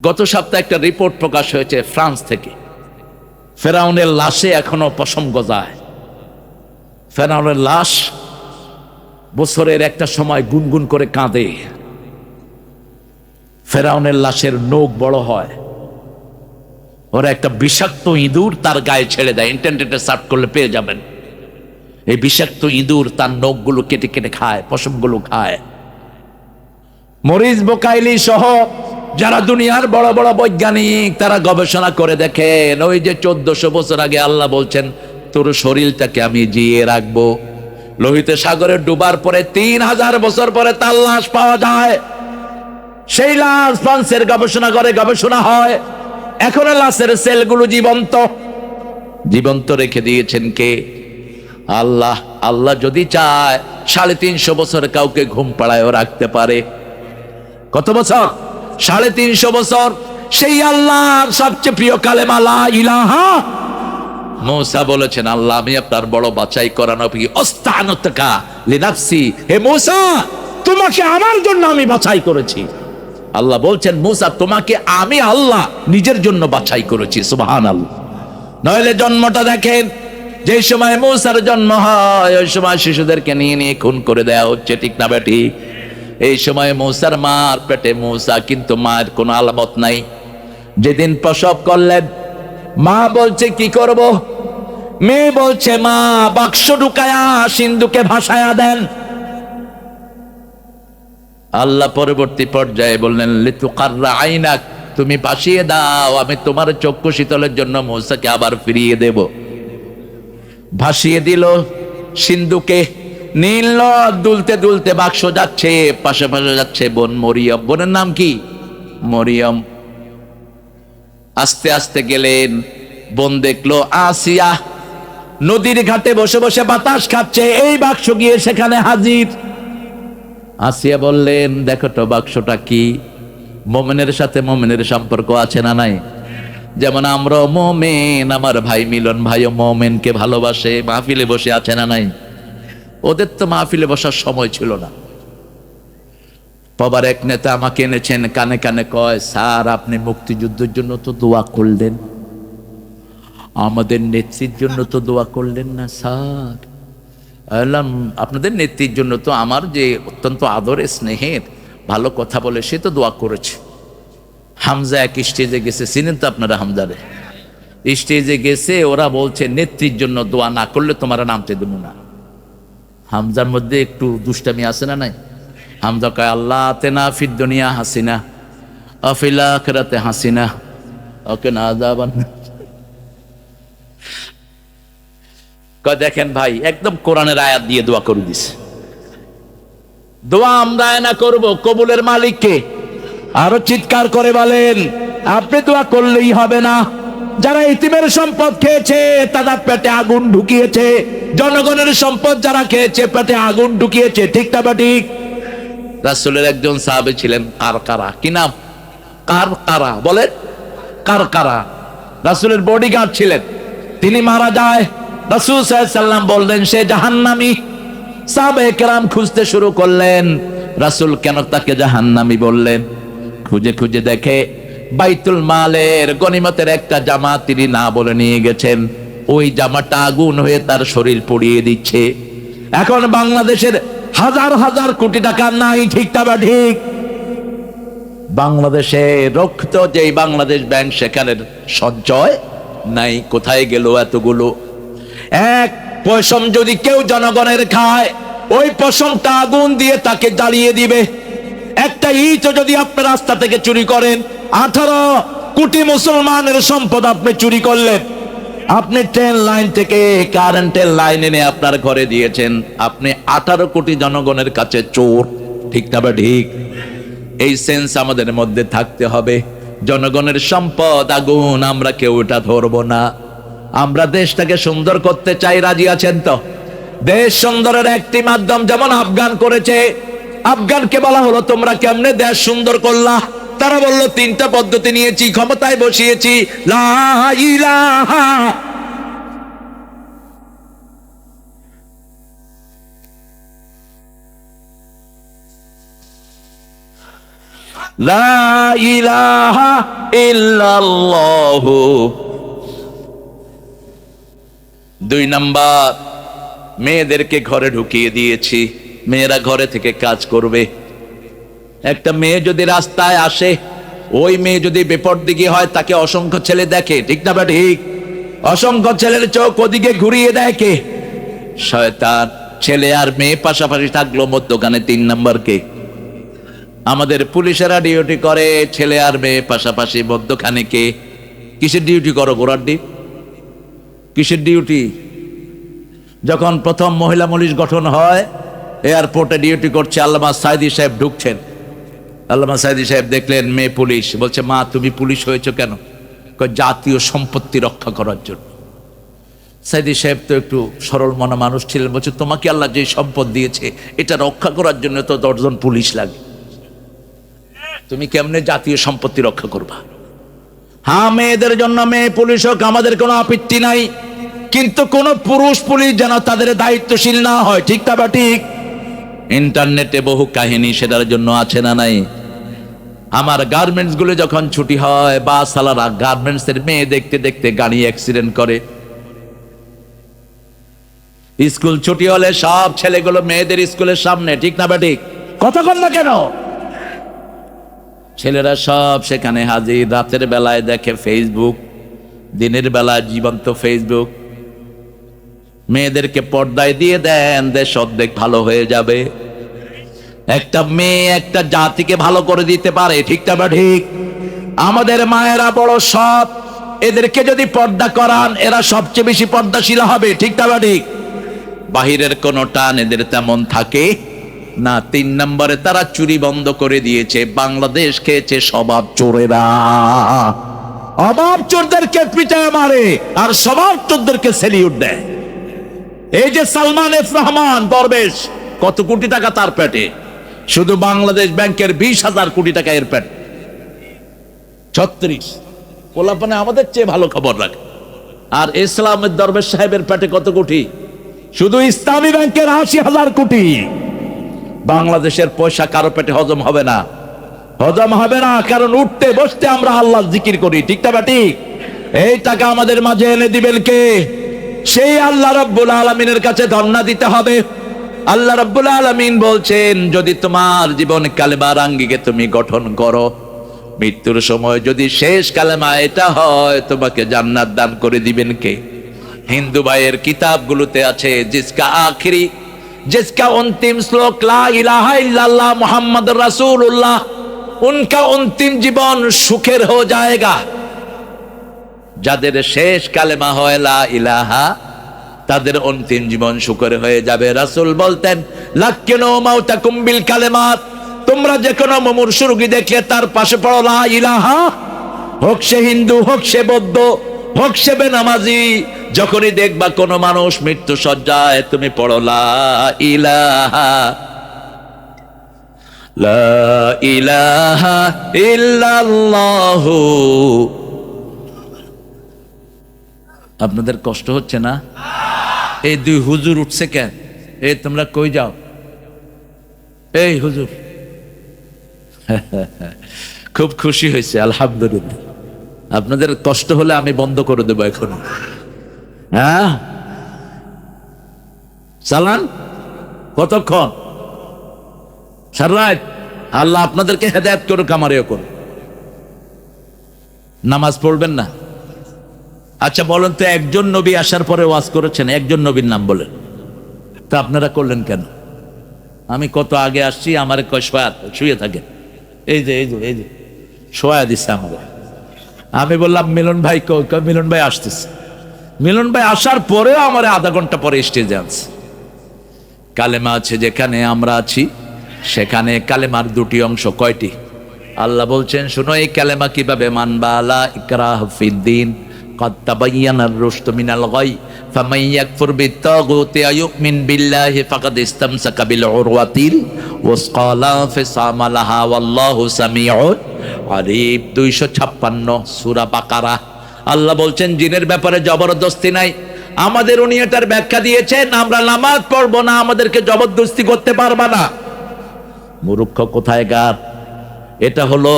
গত সপ্তাহে একটা রিপোর্ট প্রকাশ হয়েছে ফ্রান্স থেকে। ফেরাউনের লাশে এখনো পশম গজায়। ফেরাউনের লাশ বছরের একটা সময় গুনগুন করে কাঁদে। ফেরাউনের লাশের নখ বড় হয়, ওরা একটা বিষাক্ত ইঁদুর তার গায়ে ছেড়ে দেয়। ইন্টারনেটে সার্চ করলে পেয়ে যাবেন। এই বিষাক্ত ইঁদুর তার নখগুলো কেটে কেটে খায়, পশমগুলো খায়। মরিস বোকাইলি সহ যারা দুনিয়ার বড় বড় বৈজ্ঞানিক, তারা গবেষণা করে দেখেন, ওই যে 1400 বছর আগে আল্লাহ বলছেন তোর শরীরটাকে আমি জিয়ে রাখবো, লোহিত সাগরে ডুবার পরে 3000 বছর পরে তার লাশ পাওয়া যায়। সেই লাশ ফ্রান্সের গবেষণা করে গবেষণা হয়, এখনো লাশের সেলগুলো জীবন্ত। জীবন্ত রেখে দিয়েছেন কে? আল্লাহ। আল্লাহ যদি চায় 350 বছর কাউকে ঘুম পাড়ায়ও রাখতে পারে। কত বছর? 350 বছর। সেই আল্লাহর সবচেয়ে প্রিয় কালেমা লা ইলাহা। মূসা বলেছেন, আল্লাহ আমি আপনার বড় বাছাই করা নবী, অস্তানুতকা লিনাফসি। হে মূসা, তোমাকে আমার জন্য আমি বাছাই করেছি। আল্লাহ বলছেন, মূসা তোমাকে আমি আল্লাহ নিজের জন্য বাছাই করেছি। সুবহানাল্লাহ। নইলে জন্মটা দেখেন, যে সময় মূসার জন্ম হয় ওই সময় শিশুদেরকে নিয়ে নিয়ে খুন করে দেয়া হচ্ছে, ঠিক না বেঠিক? এই সময় মূসার মার পেটে মূসা, কিন্তু মায়ের কোনো আলামত নাই। যেদিন প্রসব করলেন, মা বলছে কি করব? মেয়ে বলছে, মা বাক্স ঢুকায়া সিন্ধুকে ভাসায়া দেন। আল্লাহ পরবর্তী পর্যায়ে বললেন, লিতুকাররা আইনাক, তুমি ভাসিয়ে দাও, আমি তোমার চক্ষু শীতলের জন্য মূসাকে আবার ফিরিয়ে দেব। ভাসিয়ে দিল সিন্ধুকে, নীল দুলতে দুলতে বাক্স যাচ্ছে, পাশে পাশে যাচ্ছে বোন মরিয়ম। বোনের নাম কি? মরিয়ম। আস্তে আস্তে গেলেন, বোন দেখলো আসিয়া নদীর ঘাটে বসে বসে বাতাস খাচ্ছে, এই বাক্স গিয়ে সেখানে হাজির। আসিয়া বললেন, দেখো তো বাক্সটা কি? মোমেনের সাথে মোমেনের সম্পর্ক আছে না নাই? যেমন আমরা মোমেন, আমার ভাই মিলন ভাইও মোমেনকে ভালোবাসে, মাহফিলে বসে আছে না নাই? ওদের তো মাহফিলে বসার সময় ছিল না। বাবার এক নেতা আমাকে এনেছেন, কানে কানে কয়, স্যার আপনি মুক্তিযুদ্ধের জন্য তো দোয়া করলেন, আমাদের নেত্রীর জন্য তো দোয়া করলেন না স্যার। বললাম, আপনাদের নেত্রীর জন্য তো আমার যে অত্যন্ত আদরে স্নেহের ভালো কথা বলে সে তো দোয়া করেছে। হামজা এক স্টেজে গেছে, চিনেন তো আপনারা হামজারে? স্টেজে গেছে, ওরা বলছে নেত্রীর জন্য দোয়া না করলে তোমার নামতে দেবো না। হামজার মধ্যে একটু দুষ্টামি আছে না নাই? হামজা কয়, আল্লাহ আতেনা ফিদ দুনিয়া হাসিনা আফিল আখিরাতে হাসিনা ওকে না যাবান। কয় দেখেন ভাই, একদম কোরআনের আয়াত দিয়ে দোয়া করে দিছে। দোয়া আমরা না করব, কবুলের মালিক কে? আরো চিৎকার করে বলেন, আপনি দোয়া করলেই হবে না। যারা ইতিমের সম্পদ খেয়েছে তারা পেটে আগুন ঢুকিয়েছে, জনগণের সম্পদ যারা খেয়েছে পেটে আগুন ঢুকিয়েছে, ঠিক না ঠিক? রাসূলের একজন সাহাবী ছিলেন কারকারা। কি নাম? কারকারা। বলেন, কারকারা। রাসূলের বডিগার্ড ছিলেন। তিনি মারা যায়, রাসূল সাল্লাল্লাহু আলাইহি সাল্লাম বললেন সে জাহান্নামী। সাহাবায়ে কেরাম খুঁজতে শুরু করলেন, রাসূল কেন তাকে জাহান্নামী বললেন? খুঁজে খুঁজে দেখে বাইতুল মালের গনিমতের একটা জামা তিনি না বলে নিয়ে গেছেন, ওই জামাটা আগুন হয়ে তার শরীর পুড়িয়ে দিচ্ছে। এখন বাংলাদেশের হাজার হাজার কোটি টাকা নাই, ঠিক না ঠিক? বাংলাদেশে রক্ত যেই বাংলাদেশ ব্যাংক, সেখানে সঞ্চয় নাই। কোথায় গেল এতগুলো? এক পশম যদি কেউ জনগণের খায়, ওই পশমটা আগুন দিয়ে তাকে জ্বালিয়ে দিবে। একটা ইট যদি আপনি রাস্তা থেকে চুরি করেন, 18 কোটি মুসলমানের সম্পদ আপনি চুরি করলেন। আপনি ট্রেন লাইন থেকে কারেন্টের লাইন এনে আপনার ঘরে দিয়েছেন, আপনি 18 কোটি জনগণের কাছে চোর, ঠিক না ঠিক? এই সেন্স আমাদের মধ্যে থাকতে হবে। জনগণের সম্পদ আগুন, আমরা কেউ এটা ধরবো না। আমরা দেশটাকে সুন্দর করতে চাই, রাজি আছেন তো? দেশ সুন্দরের একটি মাধ্যম যেমন আফগান করেছে। আফগানকে বলা হলো তোমরা কেমনে দেশ সুন্দর করলা? তারা বলল 3টা পদ্ধতি নিয়েছি, ক্ষমতায় বসিয়েছি, লা ইলাহা লা ইলাহা ইল্লাল্লাহু। 2 নাম্বার, মেয়েদেরকে ঘরে ঢুকিয়ে দিয়েছি, মেয়েরা ঘরে থেকে কাজ করবে। একটা মেয়ে যদি রাস্তায় আসে, ওই মেয়ে যদি বিপরদিকে হয়, তাকে অসংখ্য ছেলে দেখে, ঠিক না? ঠিক। অসংখ্য ছেলের চোখ ওদিকে ঘুরিয়ে দেখে শয়তান। ছেলে আর মেয়ে পাশাপাশি থাকলো, মধ্যখানে 3 নাম্বার কে? আমাদের পুলিশেরা ডিউটি করে, ছেলে আর মেয়ে পাশাপাশি, মধ্যখানে কে? কিসের ডিউটি করো? ঘোড়ার ডিউটি? কিসের ডিউটি? যখন প্রথম মহিলা পুলিশ গঠন হয়, এয়ারপোর্টে ডিউটি করছে আল্লামা সাইদি সাহেব, ঢুকছেন। আল্লামা সাইদি সাহেব দেখলেন মেয়ে পুলিশ, বলছে, মা তুমি পুলিশ হয়েছো কেন? কয়, জাতীয় সম্পত্তি রক্ষা করার জন্য। সাইদি সাহেব তো একটু সরল মনা মানুষ ছিলেন, বলছে, তোমাকে আল্লাহ যে সম্পদ দিয়েছে এটা রক্ষা করার জন্য তো 10 জন পুলিশ লাগে, তুমি কেমনে জাতীয় সম্পত্তি রক্ষা করবা? হ্যাঁ, মেয়েদের জন্য মেয়ে পুলিশ হোক, আমাদের কোনো আপত্তি নাই, কিন্তু কোন পুরুষ পুলিশ যেন তাদের দায়িত্বশীল না হয়, ঠিক না? ঠিক। ইন্টারনেটে বহু কাহিনী সেটার জন্য আছে না নাই? আমার গার্মেন্টস গুলো যখন ছুটি হয়, বাসওয়ালারা গার্মেন্টস এর মেয়ে দেখতে দেখতে গাড়ি অ্যাক্সিডেন্ট করে। স্কুল ছুটি হলে সব ছেলেগুলো মেয়েদের স্কুলের সামনে, ঠিক না? ঠিক। কতক্ষণ না কেন? ছেলেরা সব সেখানে হাজির। রাতের বেলায় দেখে ফেসবুক, দিনের বেলায় জীবন্ত ফেসবুক। মেয়েদেরকে পর্দায় দিয়ে দেন, দেশ অর্ধেক ভালো হয়ে যাবে। একটা মেয়ে একটা জাতিকে ভালো করে দিতে পারে, ঠিক না? ঠিক। আমাদের মায়েরা বড় সৎ, এদেরকে যদি পর্দা করান, এরা সবচেয়ে বেশি পর্দাশীল হবে, ঠিক না? ঠিক। বাহিরের কোন টান এদের তেমন থাকে না। 3 নম্বরে তারা চুরি বন্ধ করে দিয়েছে। বাংলাদেশ খেয়েছে স্বভাব চোরেরা। অভাব চোরদেরকে পিটায় মারে আর স্বভাব চোরদেরকে সেলিউট দেয়। এই যে সালমান এফ রহমান দরবেশ, কত কোটি টাকা তার পেটে? শুধু বাংলাদেশ ব্যাংকের 20,000 কোটি টাকা এর পেট। 36 পোলাপানে আমাদের চেয়ে ভালো খবর রাখে। আর ইসলামের দরবেশ সাহেবের পেটে কত কোটি? শুধু ইসলামী ব্যাংকের 80,000 কোটি। বাংলাদেশের পয়সা কারো পেটে হজম হবে না, হজম হবে না, কারণ উঠতে বসতে আমরা আল্লাহ জিকির করি, ঠিক না? ঠিক। এই টাকা আমাদের মাঝে এনে দিবেন কে? সেই আল্লাহ রাব্বুল আলামিনের কাছে ধর্ণা দিতে হবে। আল্লাহ রাব্বুল আলামিন বলছেন, যদি তোমার জীবন কালেমার আঙ্গিকে তুমি গঠন করো, মৃত্যুর সময় যদি শেষ কালেমা এটা হয়, তোমাকে জান্নাত দান করে দিবেন কে? হিন্দু ভাইয়ের কিতাবগুলোতে আছে, जिसका अंतिम श्लोक ला इलाहा इल्लल्लाह मुहम्मद रसूलुल्लाह, उनका अंतिम जीवन सुखेर हो जाएगा। যাদের শেষ কালেমা হয় লা ইলাহা, তাদের অন্তিম জীবন সুখের হয়ে যাবে। রাসূল বলতেন, লাক্কিনু মাউতাকুম বিল কালেমাত, তোমরা যে কোনো মুমূর্ষু রোগী দেখলে তার পাশে পড়ো লা ইলাহা। হোক সে হিন্দু, হোক সে বৌদ্ধ, হোক সে বেনামাজি, যখনই দেখবা কোনো মানুষ মৃত্যু সজ্জায়, তুমি পড়ো লা ইলাহা, লা ইলাহা ইল্লাল্লাহু। আপনাদের কষ্ট হচ্ছে না? এই 2 হুজুর উঠছে কেন? এই তোমরা কই যাও? এই হুজুর খুব খুশি হয়েছে, আলহামদুলিল্লাহ। আপনাদের কষ্ট হলে আমি বন্ধ করে দেবো এখন। হ্যাঁ, চালান। কতক্ষণ? সারা রাত। আল্লাহ আপনাদেরকে হেদায়েত করুক, আমারও করুন। নামাজ পড়বেন না? আচ্ছা বলেন তো, একজন নবী আসার পরে ওয়াজ করেছেন, একজন নবীর নাম বলেন তা আপনারা করলেন কেন? আমি কত আগে আসছি, আমার কয় শুয়ে থাকেন, এই যে শোয়া দিচ্ছে আমাদের। আমি বললাম মিলন ভাই কই? মিলন ভাই আসতেছে। মিলন ভাই আসার পরেও আমার আধা ঘন্টা পরে স্টেজে আনছে। কালেমা আছে যেখানে আমরা আছি, সেখানে কালেমার 2টি অংশ। কয়টি? আল্লাহ বলছেন, শুনো এই কালেমা কিভাবে মানবা। লা ইকরাহা ফিদ্দিন, قد تبين الرشد من الغي فمن يكفر بالطاغوت ويؤمن بالله فقد استمسك بالعروة الوثقى لا انفصام لها والله سميع عليم। 256 সূরা বাকারা। আল্লাহ বলছেন, জিনের ব্যাপারে জবরদস্তি নাই। আমাদের উনি এটার ব্যাখ্যা দিয়েছেন, আমরা নামাজ পড়বো না, আমাদেরকে জবরদস্তি করতে পারবা না। মূর্খ কোথায়কার। এটা হলো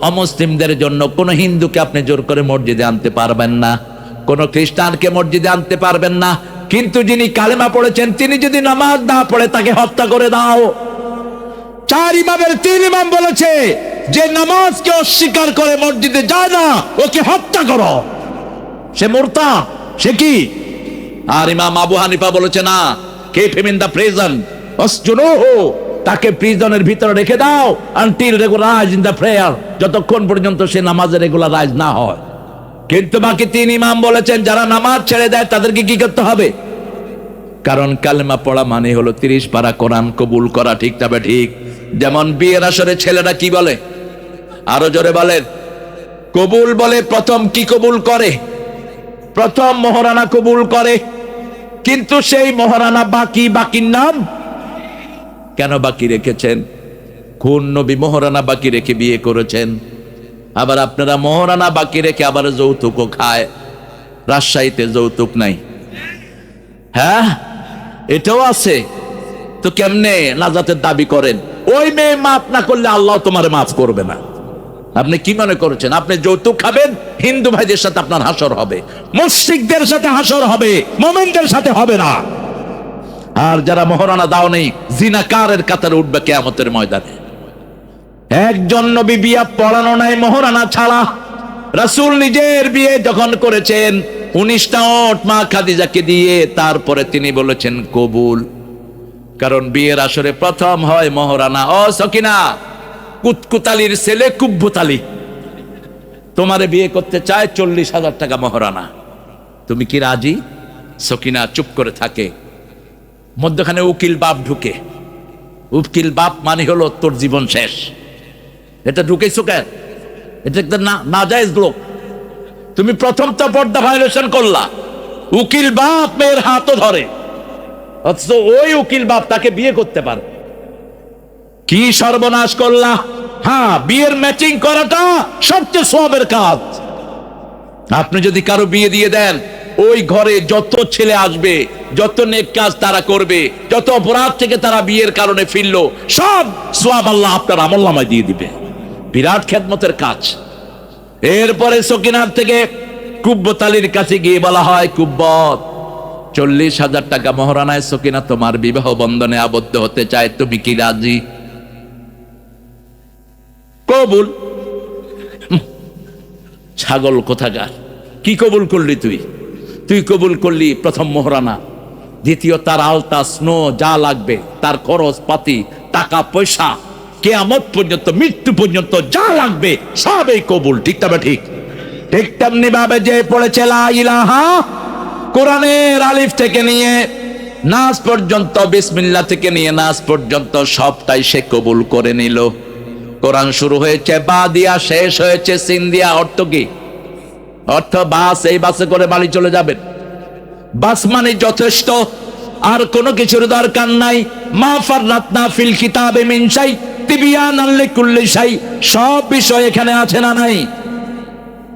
অমুসলিমদের জন্য। কোন হিন্দুকে আপনি জোর করে মসজিদে আনতে পারবেন না, কোন খ্রিস্টানকে মসজিদে আনতে পারবেন না। কিন্তু যিনি কালেমা পড়েছেন তিনি যদি নামাজ না পড়ে তাকে হত্যা করে দাও। 4 ইমামের 3 ইমাম বলেছে যে নামাজকে অস্বীকার করে মসজিদে যায় না ওকে হত্যা করো, সে মুরতাদ, সে কি? আর ইমাম আবু হানিফা বলেছে না, কে ফেমিন দা প্রিজন অসজুনুহু, তাকে প্রিজনের ভিতরে রেখে দাও until regularise in the prayer, যতক্ষণ পর্যন্ত সে নামাজে রেগুলারাইজ না হয়। কিন্তু বাকি 3 ইমাম বলেছেন যারা নামাজ ছেড়ে দেয় তাদেরকে কি করতে হবে? কারণ কালেমা পড়া মানে হলো 30 পারা কোরআন কবুল করা, ঠিক তবে ঠিক। যেমন বিয়ের আসরে ছেলেরা কি বলে, আরো জোরে বলেন, কবুল বলে। প্রথম কি কবুল করে? প্রথম মোহরানা কবুল করে। কিন্তু সেই মোহরানা বাকি, বাকির নাম কেন বাকি রেখেছেন? কোন নবী মোহরানা বাকি রেখে বিয়ে করেছেন? আবার আপনারা মোহরানা বাকি রেখে আবার যৌতুকও খায়। রাজশাহীতে যৌতুক নাই, হ্যাঁ এটাও আছে। তো কেমনে নাজাতের দাবি করেন? ওই মেয়ে মাফ না করলে আল্লাহ তোমার মাফ করবে না। আপনি কি মনে করেছেন আপনি যৌতুক খাবেন? হিন্দু ভাইদের সাথে আপনার হাসর হবে, মুশরিকদের সাথে হাসর হবে, মুমিনদের সাথে হবে না। আর যারা মোহরানা দাও নেই জিনাকারের কাতারে উঠবে কিয়ামতের ময়দানে। একজন নবী বিয়ে পড়ানো নাই মোহরানা ছাড়া। রাসূল নিজের বিয়ে যখন করেছেন 19টা ওট মা খাদিজাকে দিয়ে, তারপরে তিনি বলেছেন কবুল। কারণ বিয়ের আসরে প্রথম হয় মোহরানা। ও সকিনা, কুতকুতালির ছেলে কুব্বুতালি তোমারে বিয়ে করতে চায়, 40,000 টাকা মোহরানা, তুমি কি রাজি? সকিনা চুপ করে থাকে। মধ্যখানে উকিল বাপ ঢুকে। উকিল বাপ মানে হলো তোর জীবন শেষ। এটা ঢুকেছো কেন? এটা একটা নাজায়েজ লোক। তুমি প্রথম তো পর্দা ভায়োলেশন করলা। উকিল বাপ মেয়ের হাতও ধরে, অথচ ওই উকিল বাপ তাকে বিয়ে করতে পারে। কি সর্বনাশ করলা! হ্যাঁ, বিয়ের ম্যাচিং করাটা সবচেয়ে সওয়াবের কাজ। আপনি যদি কারো বিয়ে দিয়ে দেন, ওই ঘরে যত ছেলে আসবে, যত নেক কাজ তারা করবে, যত অপরাধ থেকে তারা বিয়ের কারণে ফিরলো, সব সওয়াব আল্লাহ আপনার আমলনামায় দিয়ে দিবে। বিরাট খেদমতের কাজ। এরপরে সকিনার থেকে কুব্বতালির কাছে গিয়ে বলা হয়, কুব্বত 40,000 টাকা মোহরানায় সকিনা তোমার বিবাহ বন্ধনে আবদ্ধ হতে চায়, তুমি কি রাজি? কবুল। ছাগল কোথাকার, কি কবুল করলি তুই? তুই কবুল করলি প্রথম মোহরানা, দ্বিতীয় তার আলতা স্নো যা লাগবে, তার খরচ পাতি, টাকা পয়সা, কিয়ামত পর্যন্ত, মৃত্যু পর্যন্ত যা লাগবে সবই কবুল, ঠিক তবে ঠিক। ঠিক তেমনি ভাবে যে পড়েছে লা ইলাহা, কোরআনের আলিফ থেকে নিয়ে নাস পর্যন্ত, বিসমিল্লাহ থেকে নিয়ে নাস পর্যন্ত সবটাই সে কবুল করে নিল। কোরআন শুরু হয়েছে বা দিয়া, শেষ হয়েছে সিন দিয়া। অর্থ কি? অর্থ বাস, এই বাসে করে বাড়ি চলে যাবেন। বাস মানে যথেষ্ট, আর কোনো কিছুর দরকার নাই। মা ফাররাতনা ফিল কিতাবে মিন শাই তিবিয়ানান লিকুল্লি শাই, সব বিষয় এখানে আছে না নাই?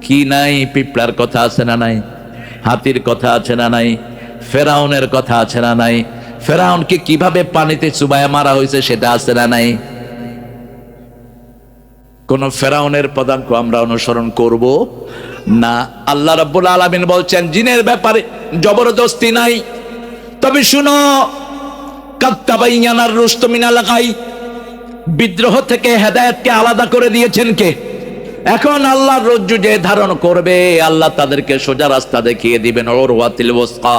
কি নাই? পিঁপড়ার কথা আছে না নাই? হাতির কথা আছে না নাই? ফেরাউনের কথা আছে না নাই? ফেরাউনকে কিভাবে পানিতে চুবায়া মারা হয়েছে সেটা আছে না নাই? কোন ফেরাউনের পদাঙ্ক আমরা অনুসরণ করব না। আল্লাহ রাব্বুল আলামিন বলছেন জিনের ব্যাপারে জবরদস্তি নাই। তবে শুনো, কাত্তাবাইয়ানার রুশদ মিনাল গাই, বিদ্রোহ থেকে হেদায়েতকে আলাদা করে দিয়েছেন কে? এখন আল্লাহর রজ্জু যে ধারণ করবে, আল্লাহ তাদেরকে সোজা রাস্তা দেখিয়ে দিবেন। উরওয়াতিল ওয়াসকা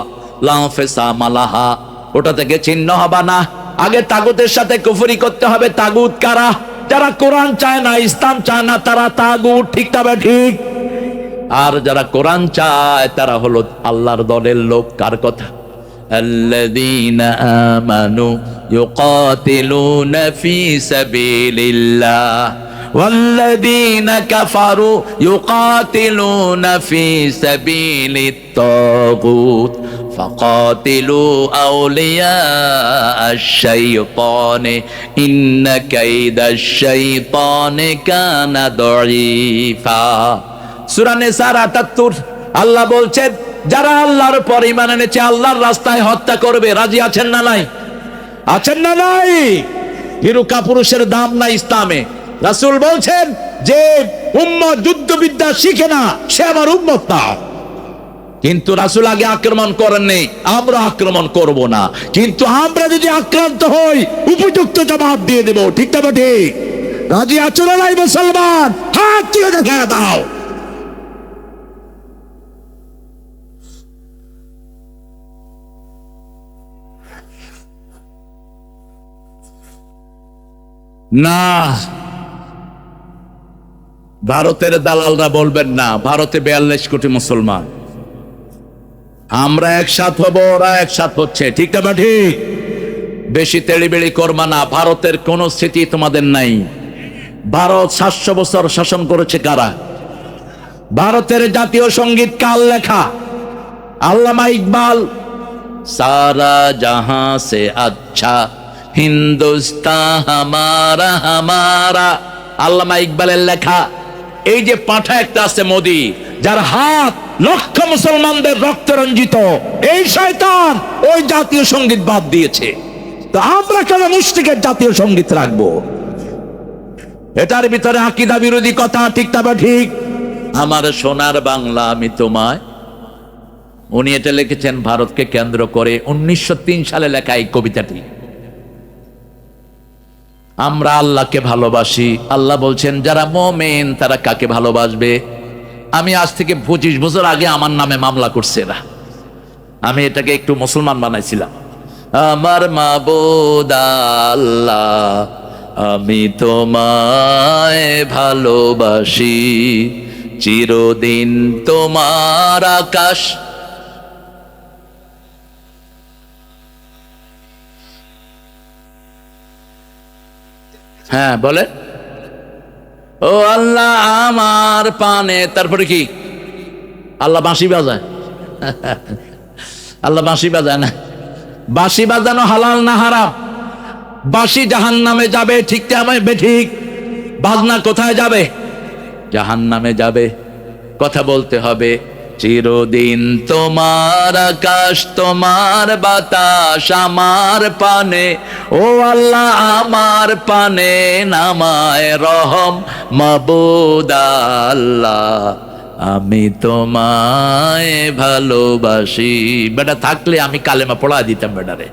লা ফিসামা লাহা, ওটা থেকে ছিন্ন হবে না। আগে তাগুতের সাথে কুফরি করতে হবে। তাগুত কারা? যারা কোরআন চায় না, ইসলাম চায় না, তারা তাগুত, ঠিক তবে ঠিক। আর যারা কোরআন চায় তারা হলো আল্লাহর দলের লোক। কার কথা? আল্লাযীনা আমানু ইউকাতিলুনা ফি সাবিলিল্লাহ ওয়াল্লাযীনা কাফারু ইউকাতিলুনা ফি সাবিলিত তাগুত ফাকাতিলু আউলিয়া আশ-শাইতানি ইন্না কাইদাশ শাইতানি কানা দাঈফা। সূরা নিসার ৭৮। আল্লাহ বলছেন যারা আল্লাহর উপর ঈমান এনেছে, আল্লাহর রাস্তায় হত্যা করবে, রাজি আছেন না নাই? আছেন না নাই? হিরু কাপুরুষের দাম নাই ইসলামে। রাসূল বলছেন যে উম্মত যুদ্ধবিদ্যা শিখে না সে আমার উম্মত না। কিন্তু রাসূল আগে আক্রমণ করেননি, আমরা আক্রমণ করব না, কিন্তু আমরা যদি আক্রান্ত হই উপযুক্ত জবাব দিয়ে দেব। ঠিক না ঠিক? রাজি আছো না নাই মুসলমান? হাত তুলে দেখা দাও। না, ভারতের দালালরা বলবেন না, ভারতে 42 কোটি মুসলমান, আমরা একসাথ হব, ওরা একসাথ হচ্ছে। ঠিক না ঠিক? বেশি তেড়িবেড়ি করবা না, ভারতের কোন স্মৃতি তোমাদের নাই। ভারত 700 বছর শাসন করেছে কারা? ভারতের জাতীয় সঙ্গীত কার লেখা? আল্লামা ইকবাল, সারা জাহাঁ সে আচ্ছা হিন্দুস্তান হামারা হামারা, আল্লামা ইকবালের লেখা। এই যে পাঠা একটা আছে মোদি, যার হাত লক্ষ মুসলমানদের রক্তে রঞ্জিত, এই শয়তান ওই জাতীয় সঙ্গীত বাদ দিয়েছে। তো আমরা কেন মুশরিকের জাতীয় সঙ্গীত রাখবো? এটার ভিতরে আকীদা বিরোধী কথা। ঠিক না ঠিক? আমার সোনার বাংলা আমি তোমায়, উনি এটা লিখেছেন ভারতকে কেন্দ্র করে 1903 সালে লেখা এই কবিতাটি। আমরা আল্লাহকে ভালোবাসি, আল্লাহ বলছেন যারা মুমিন তারা কাকে ভালোবাসবে? আমি আজ থেকে 25 বছর আগে আমার নামে মামলা করছে এরা, আমি এটাকে একটু মুসলমান বানাইছিলাম। আমার মাবুদ আল্লাহ, আমি তোমায় ভালোবাসি, চিরদিন তোমার আকাশ। হ্যাঁ বলে, ও আল্লাহ আমার পানে, তারপরে কি? আল্লাহ বাঁশি বাজায়? আল্লাহ বাঁশি বাজায় না। বাঁশি বাজানো হালাল না হারাম? বাঁশি জাহান্নামে যাবে, ঠিক আমায় বেঠিক? বাজনা কোথায় যাবে? জাহান্নামে যাবে। কথা বলতে হবে, চিরদিন তোমার আকাশ তোমার বাতাস আমার পানে, ও আল্লাহ আমার পানে নামায় রহম মাবুদ আল্লাহ, আমি তোমায় ভালোবাসি। বেটা থাকলে আমি কালেমা পড়া দিতাম বেটারে।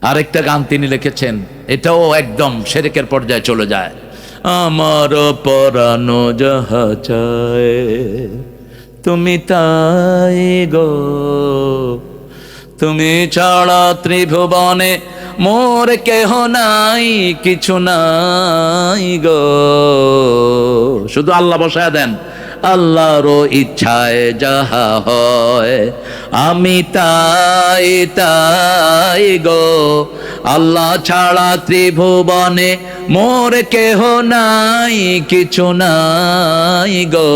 আরেকটা গান তিনি লিখেছেন, এটাও একদম শিরকের পর্যায়ে চলে যায়। আমার পরানো যাহা চায় তুমি তাই গো, তুমি ছাড়া ত্রিভুবনে মোর কেহ নাই, কিছু নাই গো। শুধু আল্লাহ বসায় দেন, আল্লাহর ইচ্ছায় যাহা হয় আমি তাই তাই গো, আল্লাহ ছাড়া ত্রিভুবনে মোর কেহ নাই, কিছু নাই গো,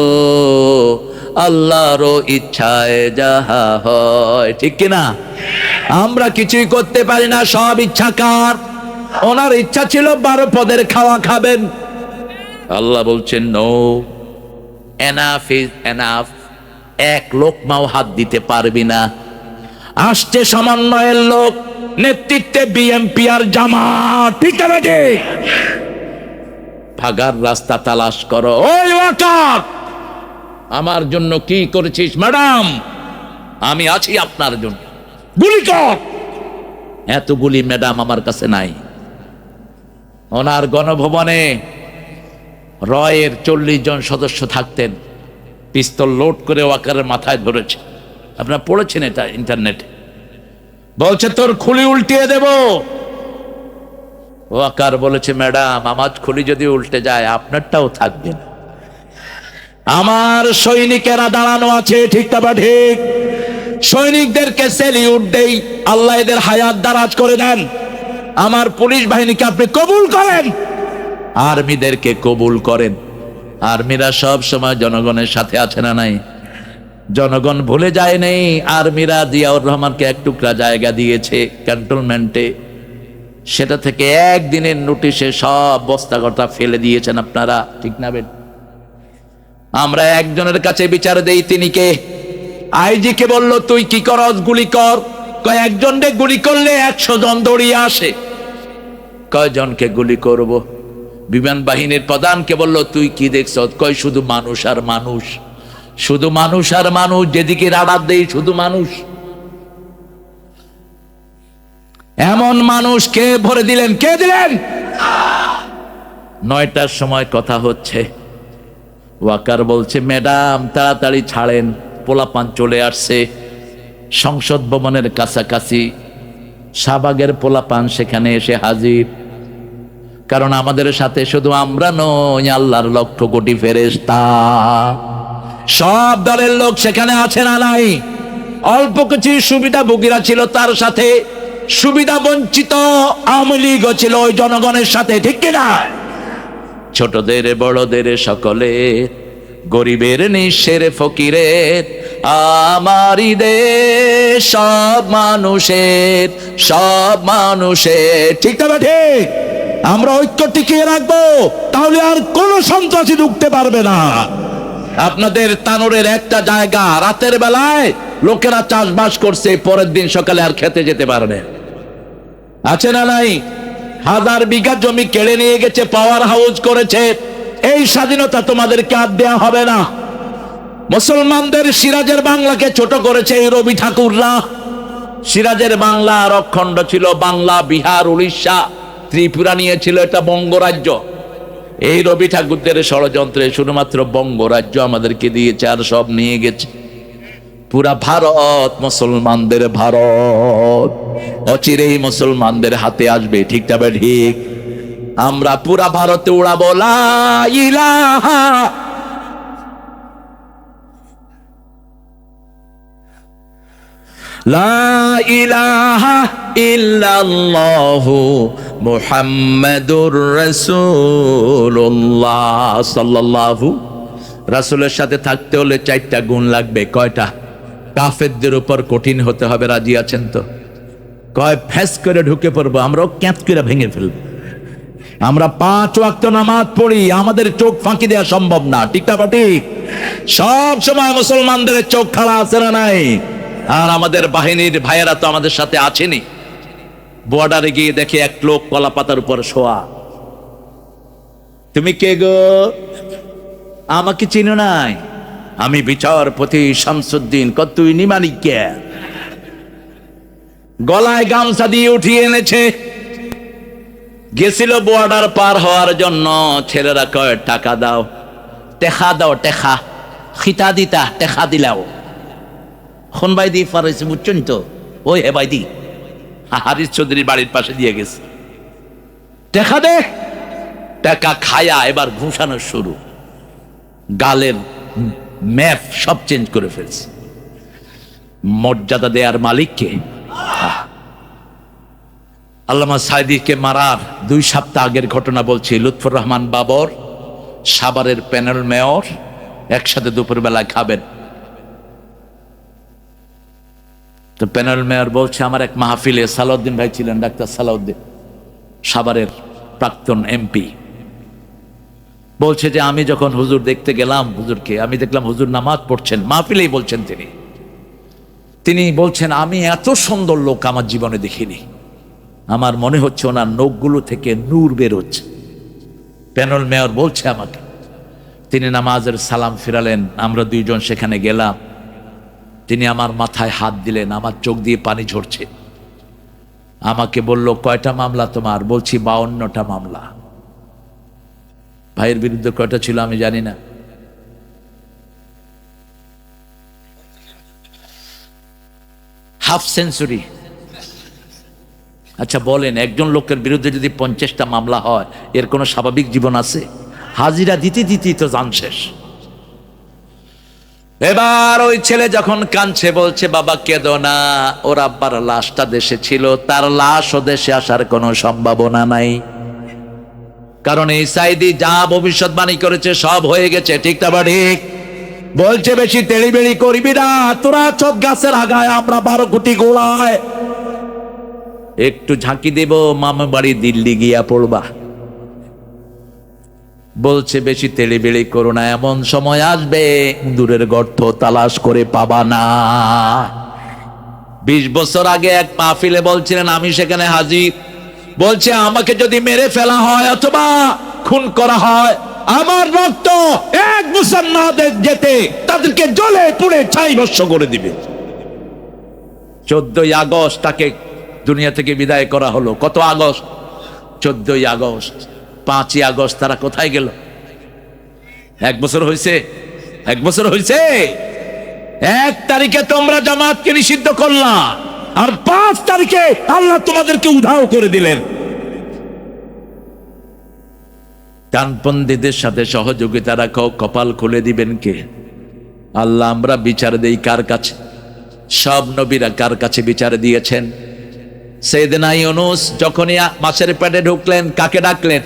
আল্লাহর ইচ্ছায় যাহা হয়। ঠিক কিনা? আমরা কিছুই করতে পারি না, সব ইচ্ছা কার? ওনার ইচ্ছা ছিল 12 পদের খাওয়া খাবেন। আল্লাহ বলছেন নো, এনাফ ইজ এনাফ, এক লোকমাও হাত দিতে পারবি না। আসছে সমন্বয়ের লোক, নেতৃত্বে বিএনপি আর জামাত। ঠিক আছে, ভাগার রাস্তা তালাশ করো। ওই ওয়াকার, আমার জন্য কি করেছিস? ম্যাডাম আমি আছি আপনার জন্য, গুলি কর। এত গুলি ম্যাডাম আমার কাছে নাই। ওনার গণভবনে রয়ের 40 জন সদস্য থাকতেন, পিস্তল লোড করে ওয়াকারের মাথায় ধরেছে। আপনারা পড়েছেন এটা ইন্টারনেটে। বলছে তোর খুলি উল্টিয়ে দেব। ওয়াকার বলেছে ম্যাডাম আমার খুলি যদি উল্টে যায় আপনারটাও থাকবে না, আমার সৈনিকেরা দাঁড়ানো আছে। ঠিক না ঠিক? সৈনিকদেরকে সেলিউট দেই, আল্লাহ এদের হায়াত দারাজ করে দেন। আমার পুলিশ বাহিনীকে আপনি কবুল করেন, আর্মিদেরকে কবুল করেন। আর্মিরা সব সময় জনগণের সাথে আছে না নাই? জনগণ ভুলে যায় নেই, আর্মিরা জিয়াউর রহমানকে এক টুকরা জায়গা দিয়েছে ক্যান্টনমেন্টে, সেটা থেকে একদিনের নোটিশে সব বস্তাগটা ফেলে দিয়েছেন আপনারা। ঠিক না? আমরা একজনের কাছে বিচার দেই, তিনি কে? আইজি কে বলল তুই কি করস? গুলি কর। কয়েকজনকে গুলি করলে 100 জন দৌড়িয়ে আসে। কয়জনকে গুলি করব? বিমান বাহিনীর প্রধানকে বলল, তুই কি দেখছ? কয় শুধু মানুষ আর মানুষ, শুধু মানুষ আর মানুষ, যেদিকে রাডার দেই শুধু মানুষ। এমন মানুষ কে ভরে দিলেন? কে দিলেন? 9টার সময় কথা হচ্ছে, ওয়াকার বলছে, ম্যাডাম তাড়াতাড়ি ছাড়েন, পোলাপান চলে আসছে সংসদ ভবনের কাছাকাছি। শাহবাগের পোলাপান সেখানে এসে হাজির, কারণ আমাদের সাথে শুধু আমরা নই, আল্লাহর লক্ষ কোটি ফেরেশতা, সব দলের লোক সেখানে আছে না নাই? অল্প কিছু সুবিধাভোগীরা ছিল তার সাথে, সুবিধা বঞ্চিত আওয়ামী লীগও ছিল ওই জনগণের সাথে, ঠিক কিনা? ছোটদের বড়দের সকলে, গরিবের নিঃস্বের ফকিরের, আমারই দেশ সব মানুষের, সব মানুষের, ঠিক না ঠিক? আমরা ঐক্য টিকিয়ে রাখবো, তাহলে আর কোন সন্ত্রাসী ঢুকতে পারবে না। আপনাদের তানোরের একটা জায়গা রাতের বেলায় লোকেরা চাষবাস করছে, পরের দিন সকালে আর খেতে যেতে পারে না, আছে না নাই? 1000 বিঘা জমি কেড়ে নিয়ে গেছে, পাওয়ার হাউস করেছে। এই স্বাধীনতা তোমাদেরকে আর দেয়া হবে না। মুসলমানদের সিরাজের বাংলাকে ছোট করেছে এই রবি ঠাকুররা। সিরাজের বাংলা আর অখণ্ড ছিল, বাংলা, বিহার, উড়িষ্যা, ত্রিপুরা নিয়েছিল এটা বঙ্গরাজ্য। এই রবি ঠাকুরদের ষড়যন্ত্রে শুধুমাত্র বঙ্গরাজ্য আমাদেরকে দিয়েছে, আর সব নিয়ে গেছে। পুরা ভারত মুসলমানদের ভারত, অচিরেই মুসলমানদের হাতে আসবে, ঠিক তবে ঠিক? আমরা পুরা ভারতে উড়াবো লা ইলাহা লা ইলাহা ইল্লাল্লাহু মুহাম্মাদুর রাসূলুল্লাহ সাল্লাল্লাহু। রাসূলের সাথে থাকতে হলে 4টা গুণ লাগবে। কয়টা? কাফেরদের উপর কঠিন হতে হবে, রাজি আছেন তো? কয় ফেস করে ঢুকে পড়বো, আমরাও ক্যাঁচ করে ভেঙে ফেলবো। আমরা 5 ওয়াক্ত নামাজ পড়ি, আমাদের চোখ ফাঁকি দেওয়া সম্ভব না, ঠিক না ঠিক? সব সময় মুসলমানদের চোখ খাড়া আছে না নাই? আর আমাদের বাহিনীর ভাইয়েরা তো আমাদের সাথে আছেনি। বর্ডারে গিয়ে দেখে এক লোক কলা পাতার উপর শোয়া। তুমি কে গো? আমাকে চিনো নাই? আমি বিচারপতি শামসুদ্দিন। তুই নিমানিক কে? গলায় গামছা দিয়ে উঠিয়ে এনেছে। গেছিল বর্ডার পার হওয়ার জন্য। ছেলেরা কয় টাকা দাও, টেকা দাও, টেকা খিতা দিতা, টেকা দিলাও। খন বাই দি ফারাইছে, বুঝছেন তো? ওই হে বাই দি হারিস চৌধুরীর বাড়ির পাশে দিয়ে গেছে। টেকা দে, টাকা খায়া এবার ঘুষানো শুরু। গালের ম্যাপ সব চেঞ্জ করে ফেলছে। মর্যাদা দেয়ার মালিককে। আল্লামা সাইদিকে মারার 2 সপ্তাহ আগের ঘটনা বলছি। লুৎফর রহমান বাবর, সাভারের প্যানেল মেয়র, একসাথে দুপুরবেলায় খাবেন। তো প্যানেল মেয়র বলছে, আমার এক মাহফিলে সালাউদ্দিন ভাই ছিলেন, ডাক্তার সালাউদ্দিন, সাভারের প্রাক্তন এমপি, বলছে যে আমি যখন হুজুর দেখতে গেলাম, হুজুরকে আমি দেখলাম হুজুর নামাজ পড়ছেন, মাহফিলেই বলছেন তিনি বলছেন, আমি এত সুন্দর লোক আমার জীবনে দেখিনি। আমার মনে হচ্ছে ওনার নখগুলো থেকে নূর বের হচ্ছে। প্যানেল মেয়র বলছে আমাকে, তিনি নামাজের সালাম ফিরালেন, আমরা 2 জন সেখানে গেলাম। তিনি আমার মাথায় হাত দিলেন, আমার চোখ দিয়ে পানি ঝরছে। আমাকে বলল, কয়টা মামলা তোমার? বলছি 52টা মামলা। ভাইয়ের বিরুদ্ধে কয়টা ছিল আমি জানি না। Half century. আচ্ছা বলেন, একজন লোকের বিরুদ্ধে যদি 50টা মামলা হয়, এর কোনো স্বাভাবিক জীবন আছে? হাজিরা দিতে দিতেই তো জান শেষ। এবার ওই ছেলে যখন কাঁদছে, বলছে, বাবা কেঁদো না, ওর আব্বার লাশটা দেশে ছিল, তার লাশ ও দেশে আসার কোনো সম্ভাবনা নাই। কারণ এই সাইদি যা ভবিষ্যৎবাণী করেছে সব হয়ে গেছে, ঠিক না ঠিক? বলছে, বেশি তেড়িবেড়ি করবি না, তোরা চোখ গাছের আগায়, আমরা 12 কোটি গোড়ায়। একটু ঝাঁকি দেব, মামা বাড়ি দিল্লি গিয়া পড়বা। বলছে, বেশি তেড়িবেড়ি করো না, এমন সময় আসবে দূরের গর্ত তালাশ করে পাবা না। 20 বছর আগে এক মাহফিলে বলছিলেন, আমি সেখানে হাজির। বলছে, আমাকে যদি মেরে ফেলা হয় অথবা খুন করা হয়, আমার রক্ত এক মুসলমানদের যেতে তাদেরকে জ্বলে পুড়ে ছাই ভস্ম করে দিবে। 14ই আগস্ট তাকে দুনিয়া থেকে বিদায় করা হলো। কত আগস্ট? 14ই আগস্ট। 5ই আগস্ট তারা কোথায় গেল? 1 বছর হয়েছে? 1 বছর হয়েছে? 1 তারিখে তোমরা জামাতকে নিষিদ্ধ করলা, আর 5 তারিখে আল্লাহ তোমাদেরকে উধাও করে দিলেন। ডানপন্থীদের সাথে সহযোগিতা রাখো, কপাল খুলে দিবেন কে? আল্লাহ। আমরা বিচার দেই কার কাছে? সব নবীরা কার কাছে বিচার দিয়েছেন? সাইয়েদনা ইউনূস যখনই মাছের পেটে ঢুকলেন, কাকে ডাকলেন?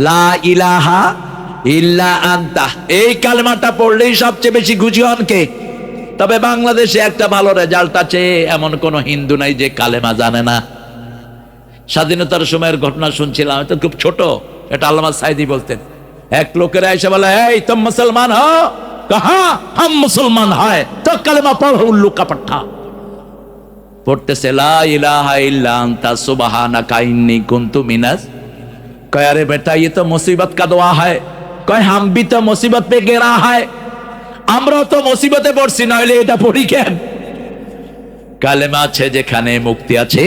লা ইলাহা ইল্লা আনতা। এই কালেমাটা পড়লেই সবচেয়ে বেশি খুশি হন কে? তবে বাংলাদেশে একটা ভালো রেজাল্ট আছে, এমন কোন হিন্দু নাই যে কালেমা জানে না। স্বাধীনতার সময়ের ঘটনা শুনছিলাম, এটা খুব ছোট, এটা আল্লামা সাইদি বলতেন। এক লোকেরা এসে বলে, এই তুম মুসলমান হো? কহা হাম মুসলমান হয়, তো কালেমা পড়ো উল্লু কা পাঠা। পড়তেছে লা ইলাহা ইল্লা আনতা সুবহানাকা ইন্নী কুনতু মিনাজ। কয় আরে বেটা, ये तो मुसीबत का दुआ है। কয় हम भी तो मुसीबत पे गिरा है। আমরা তো মুসিবতে পড়ছি, নইলে এটা পড়ি কেন? কালেমা আছে যেখানে মুক্তি আছে।